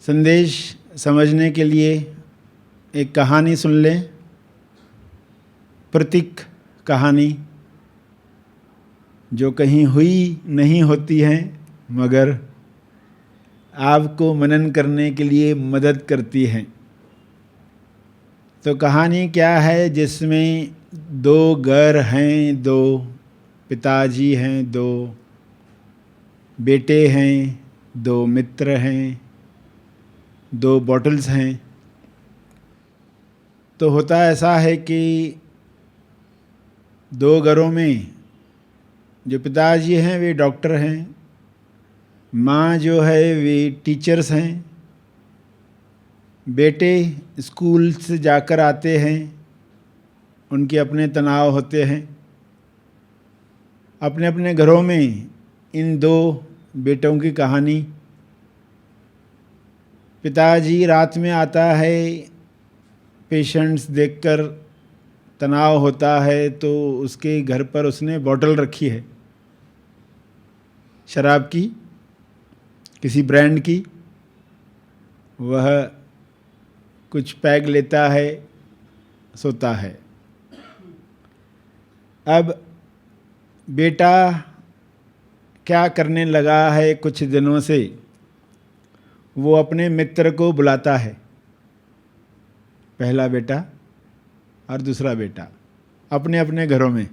संदेश समझने के लिए एक कहानी सुन लें। प्रतीक कहानी जो कहीं हुई नहीं होती है मगर आपको मनन करने के लिए मदद करती है। तो कहानी क्या है, जिसमें दो घर हैं, दो पिताजी हैं, दो बेटे हैं, दो मित्र हैं, दो बॉटल्स हैं। तो होता ऐसा है कि दो घरों में जो पिताजी हैं वे डॉक्टर हैं, माँ जो है वे टीचर्स हैं, बेटे स्कूल से जाकर आते हैं, उनके अपने तनाव होते हैं। अपने अपने घरों में इन दो बेटों की कहानी। पिताजी रात में आता है, पेशेंट्स देखकर तनाव होता है तो उसके घर पर उसने बॉटल रखी है शराब की, किसी ब्रांड की। वह कुछ पैग लेता है, सोता है। अब बेटा क्या करने लगा है, कुछ दिनों से वो अपने मित्र को बुलाता है। पहला बेटा और दूसरा बेटा अपने अपने घरों में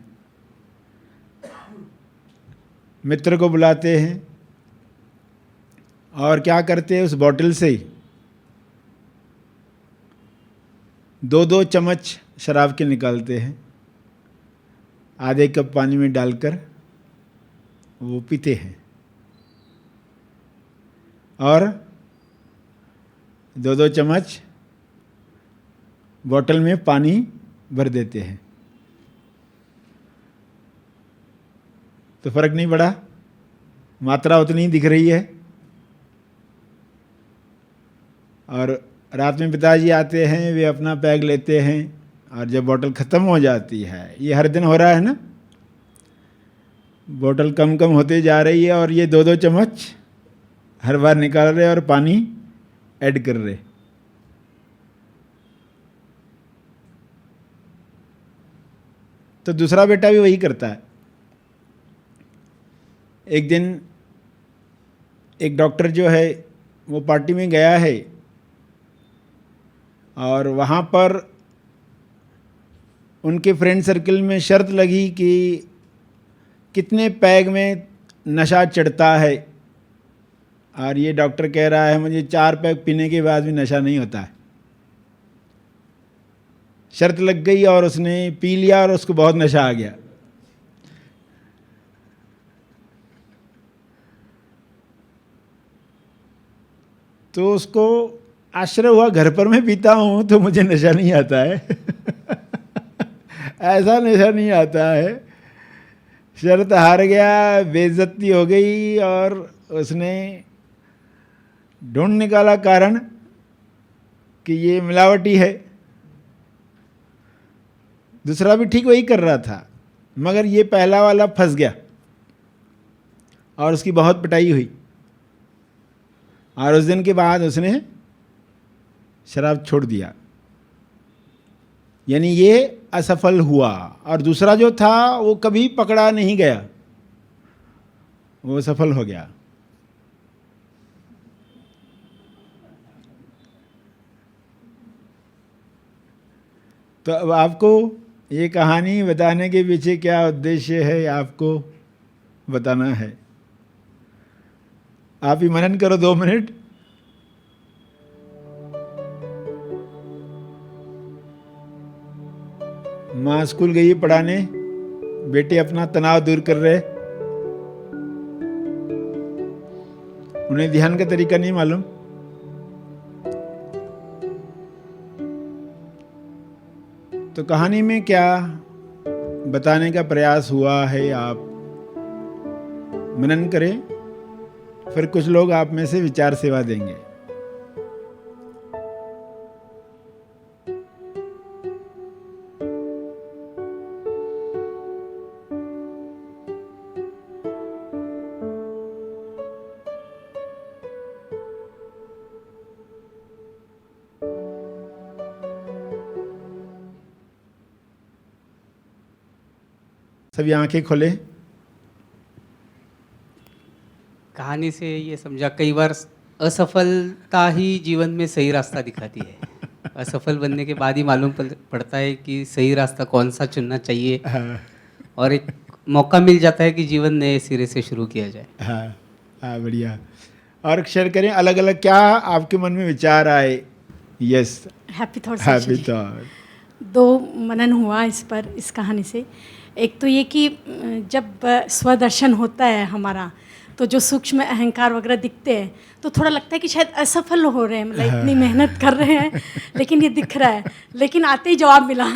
मित्र को बुलाते हैं और क्या करते हैं, उस बॉटल से दो दो चम्मच शराब के निकालते हैं, आधे कप पानी में डालकर वो पीते हैं और दो दो चम्मच बॉटल में पानी भर देते हैं। तो फर्क नहीं पड़ा, मात्रा उतनी ही दिख रही है। और रात में पिताजी आते हैं, वे अपना पैग लेते हैं और जब बोतल ख़त्म हो जाती है, ये हर दिन हो रहा है ना, बोतल कम कम होते जा रही है और ये दो दो चम्मच हर बार निकाल रहे और पानी ऐड कर रहे। तो दूसरा बेटा भी वही करता है। एक दिन एक डॉक्टर जो है वो पार्टी में गया है और वहाँ पर उनके फ्रेंड सर्कल में शर्त लगी कि कितने पैग में नशा चढ़ता है। और ये डॉक्टर कह रहा है मुझे 4 पैग पीने के बाद भी नशा नहीं होता है। शर्त लग गई और उसने पी लिया और उसको बहुत नशा आ गया। तो उसको आश्चर्य हुआ, घर पर मैं पीता हूँ तो मुझे नशा नहीं आता है। ऐसा नशा नहीं आता है। शर्त हार गया, बेइज्जती हो गई और उसने ढूंढ निकाला कारण कि ये मिलावटी है। दूसरा भी ठीक वही कर रहा था मगर ये पहला वाला फंस गया और उसकी बहुत पिटाई हुई। और उस दिन के बाद उसने शराब छोड़ दिया, यानी ये असफल हुआ। और दूसरा जो था वो कभी पकड़ा नहीं गया, वो सफल हो गया। तो अब आपको ये कहानी बताने के पीछे क्या उद्देश्य है, आपको बताना है। आप ही मनन करो 2 मिनट। माँ स्कूल गई पढ़ाने, बेटे अपना तनाव दूर कर रहे। उन्हें ध्यान का तरीका नहीं मालूम। तो कहानी में क्या बताने का प्रयास हुआ है, आप मनन करें, फिर कुछ लोग आप में से विचार सेवा देंगे। सभी आंखें खोले। कहानी से ये समझा, कई बार असफलता ही जीवन में सही रास्ता दिखाती है। असफल बनने के बाद ही मालूम पड़ता है कि सही रास्ता कौन सा चुनना चाहिए, और एक मौका मिल जाता है कि जीवन नए सिरे से शुरू किया जाए। हाँ हाँ, बढ़िया। और शेयर करें अलग अलग क्या आपके मन में विचार आए। Yes, happy thoughts. Happy thought. दो मनन हुआ इस पर, इस कहानी से। एक तो ये कि जब स्वदर्शन होता है हमारा, तो जो सूक्ष्म अहंकार वगैरह दिखते हैं तो थोड़ा लगता है कि शायद असफल हो रहे हैं, मतलब इतनी मेहनत कर रहे हैं लेकिन ये दिख रहा है। लेकिन आते ही जवाब मिला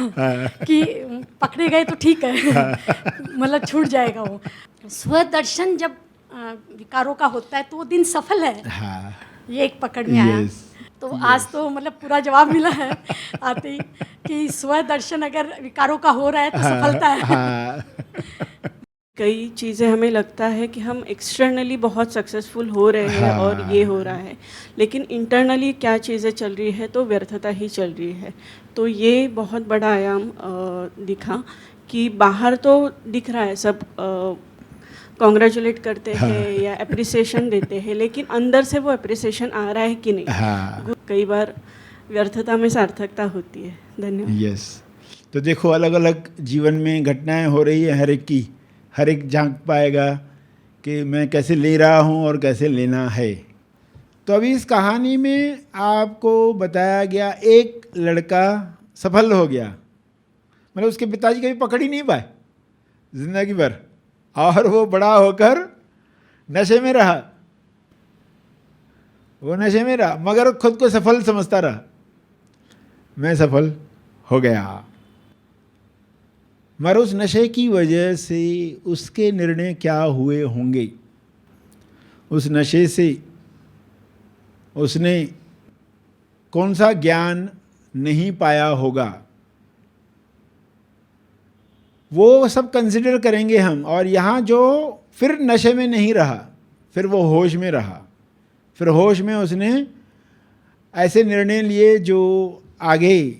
कि पकड़े गए तो ठीक है, मतलब छूट जाएगा वो। स्वदर्शन जब विकारों का होता है तो वो दिन सफल है। ये एक पकड़ में आया। तो आज तो मतलब पूरा जवाब मिला है आते ही कि स्वदर्शन अगर विकारों का हो रहा है तो सफलता है। कई चीज़ें हमें लगता है कि हम एक्सटर्नली बहुत सक्सेसफुल हो रहे हैं और ये हो रहा है, लेकिन इंटरनली क्या चीज़ें चल रही है तो व्यर्थता ही चल रही है। तो ये बहुत बड़ा आयाम दिखा कि बाहर तो दिख रहा है सब कॉन्ग्रेचुलेट करते हैं या अप्रिसिएशन देते हैं, लेकिन अंदर से वो अप्रिसिएशन आ रहा है कि नहीं। कई बार व्यर्थता में सार्थकता होती है। धन्यवाद। यस, तो देखो अलग अलग जीवन में घटनाएं हो रही है, हर एक की, हर एक झांक पाएगा कि मैं कैसे ले रहा हूँ और कैसे लेना है। तो अभी इस कहानी में आपको बताया गया एक लड़का सफल हो गया, मतलब उसके पिताजी कभी पकड़ ही नहीं पाए जिंदगी भर, और वो बड़ा होकर नशे में रहा। वो नशे में रहा मगर खुद को सफल समझता रहा, मैं सफल हो गया। मगर उस नशे की वजह से उसके निर्णय क्या हुए होंगे, उस नशे से उसने कौन सा ज्ञान नहीं पाया होगा, वो सब कंसिडर करेंगे हम। और यहाँ जो फिर नशे में नहीं रहा, फिर वो होश में रहा, फिर होश में उसने ऐसे निर्णय लिए जो आगे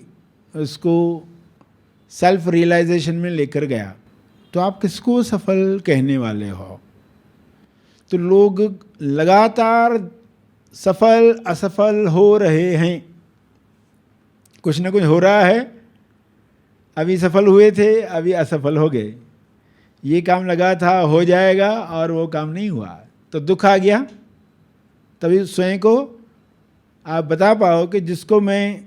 उसको सेल्फ रियलाइजेशन में लेकर गया। तो आप किसको सफल कहने वाले हो? तो लोग लगातार सफल असफल हो रहे हैं, कुछ ना कुछ हो रहा है। अभी सफल हुए थे, अभी असफल हो गए। ये काम लगा था हो जाएगा और वो काम नहीं हुआ, तो दुख आ गया। तभी स्वयं को आप बता पाओ कि जिसको मैं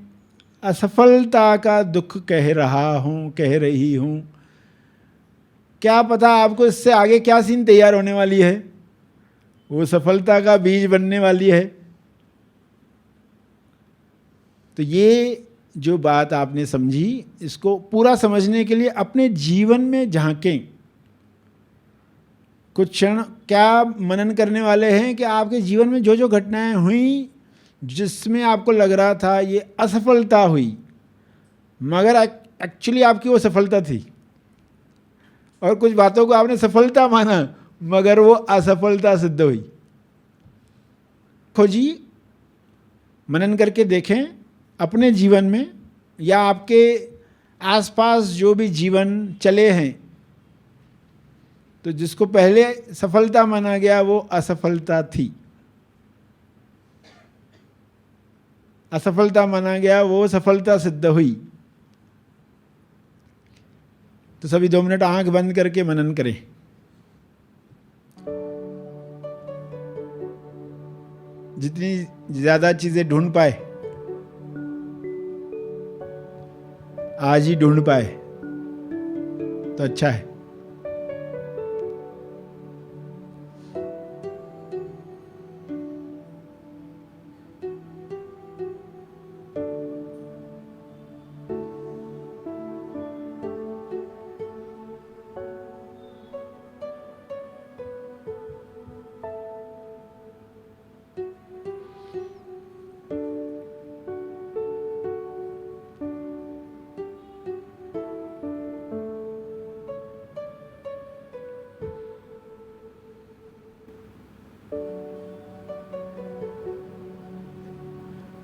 असफलता का दुख कह रहा हूँ, कह रही हूँ, क्या पता आपको इससे आगे क्या सीन तैयार होने वाली है, वो सफलता का बीज बनने वाली है। तो ये जो बात आपने समझी, इसको पूरा समझने के लिए अपने जीवन में झांकें। कुछ क्षण क्या मनन करने वाले हैं कि आपके जीवन में जो जो घटनाएं हुई जिसमें आपको लग रहा था ये असफलता हुई, मगर एक्चुअली आपकी वो सफलता थी, और कुछ बातों को आपने सफलता माना मगर वो असफलता सिद्ध हुई। खोजिए, मनन करके देखें अपने जीवन में या आपके आसपास जो भी जीवन चले हैं, तो जिसको पहले सफलता माना गया वो असफलता थी, असफलता माना गया वो सफलता सिद्ध हुई। तो सभी 2 मिनट आंख बंद करके मनन करें। जितनी ज्यादा चीजें ढूंढ पाए आज ही ढूंढ पाए तो अच्छा है।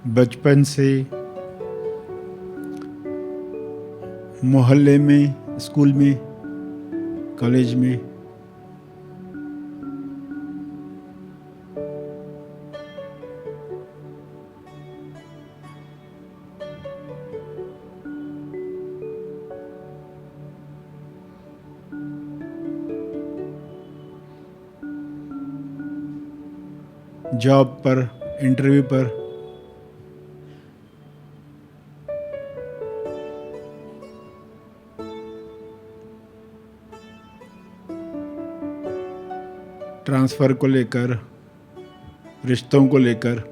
बचपन से मोहल्ले में, स्कूल में कॉलेज में, जॉब पर, इंटरव्यू पर, ट्रांसफ़र को लेकर, रिश्तों को लेकर।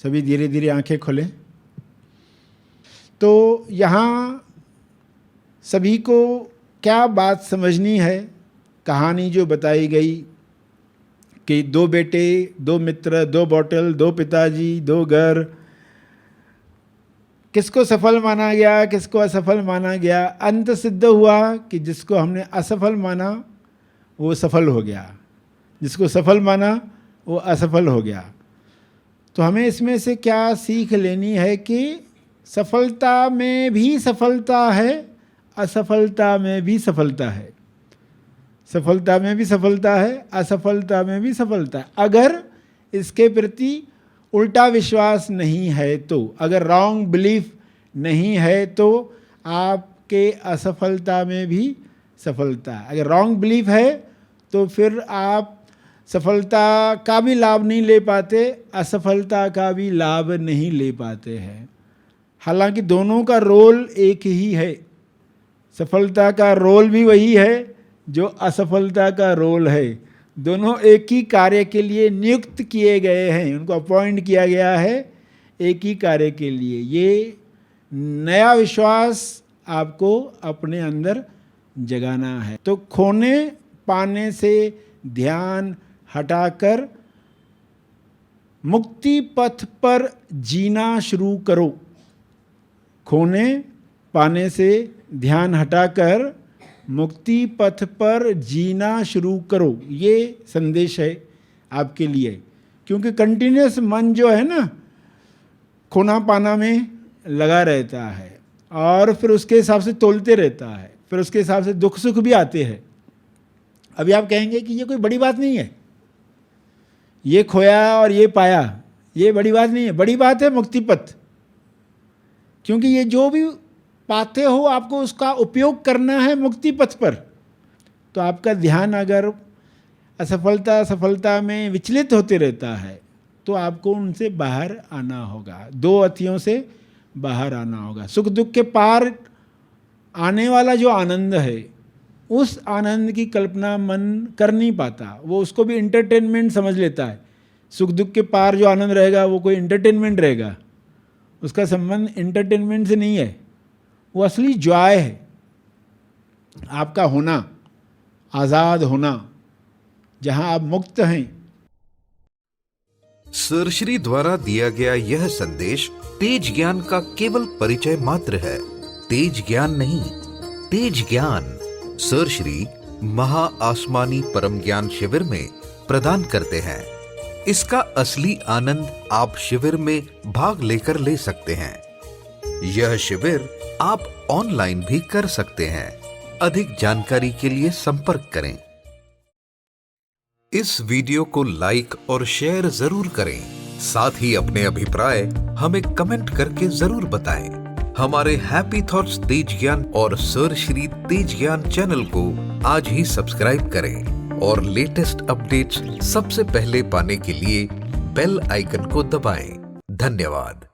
सभी धीरे धीरे आंखें खोलें। तो यहाँ सभी को क्या बात समझनी है, कहानी जो बताई गई कि 2 बेटे, 2 मित्र, 2 बॉटल, 2 पिताजी, 2 घर, किसको सफल माना गया, किसको असफल माना गया। अंत सिद्ध हुआ कि जिसको हमने असफल माना वो सफल हो गया, जिसको सफल माना वो असफल हो गया। तो हमें इसमें से क्या सीख लेनी है कि सफलता में भी सफलता है, असफलता में भी सफलता है। सफलता में भी सफलता है, असफलता में भी सफलता है। अगर इसके प्रति उल्टा विश्वास नहीं है तो, अगर रॉन्ग बिलीफ नहीं है तो आपके असफलता में भी सफलता है। अगर रॉन्ग बिलीफ है तो फिर आप सफलता का भी लाभ नहीं ले पाते, असफलता का भी लाभ नहीं ले पाते हैं। हालांकि दोनों का रोल एक ही है, सफलता का रोल भी वही है जो असफलता का रोल है। दोनों एक ही कार्य के लिए नियुक्त किए गए हैं, उनको अपॉइंट किया गया है एक ही कार्य के लिए। ये नया विश्वास आपको अपने अंदर जगाना है। तो खोने पाने से ध्यान हटाकर मुक्ति पथ पर जीना शुरू करो। खोने पाने से ध्यान हटाकर मुक्ति पथ पर जीना शुरू करो। ये संदेश है आपके लिए, क्योंकि कंटिन्यूस मन जो है ना खोना पाना में लगा रहता है और फिर उसके हिसाब से तोलते रहता है, फिर उसके हिसाब से दुख सुख भी आते हैं। अभी आप कहेंगे कि ये कोई बड़ी बात नहीं है, ये खोया और ये पाया, ये बड़ी बात नहीं है। बड़ी बात है मुक्ति पथ, क्योंकि ये जो भी पाते हो आपको उसका उपयोग करना है मुक्ति पथ पर। तो आपका ध्यान अगर असफलता सफलता में विचलित होते रहता है तो आपको उनसे बाहर आना होगा, 2 अतियों से बाहर आना होगा। सुख दुख के पार आने वाला जो आनंद है उस आनंद की कल्पना मन कर नहीं पाता, वो उसको भी इंटरटेनमेंट समझ लेता है। सुख दुख के पार जो आनंद रहेगा वो कोई इंटरटेनमेंट रहेगा, उसका संबंध इंटरटेनमेंट से नहीं है, वो असली जॉय है, आपका होना, आज़ाद होना, जहाँ आप मुक्त हैं। सर श्री द्वारा दिया गया यह संदेश तेज ज्ञान का केवल परिचय मात्र है, तेज ज्ञान नहीं, तेज ज्ञान सर श्री महा आसमानी परम ज्ञान शिविर में प्रदान करते हैं। इसका असली आनंद आप शिविर में भाग लेकर ले सकते हैं। यह शिविर आप ऑनलाइन भी कर सकते हैं। अधिक जानकारी के लिए संपर्क करें। इस वीडियो को लाइक और शेयर जरूर करें। साथ ही अपने अभिप्राय हमें कमेंट करके जरूर बताएं। हमारे हैप्पी थॉट्स तेज ज्ञान और सर श्री तेज ज्ञान चैनल को आज ही सब्सक्राइब करें और लेटेस्ट अपडेट्स सबसे पहले पाने के लिए बेल आइकन को दबाएं। धन्यवाद।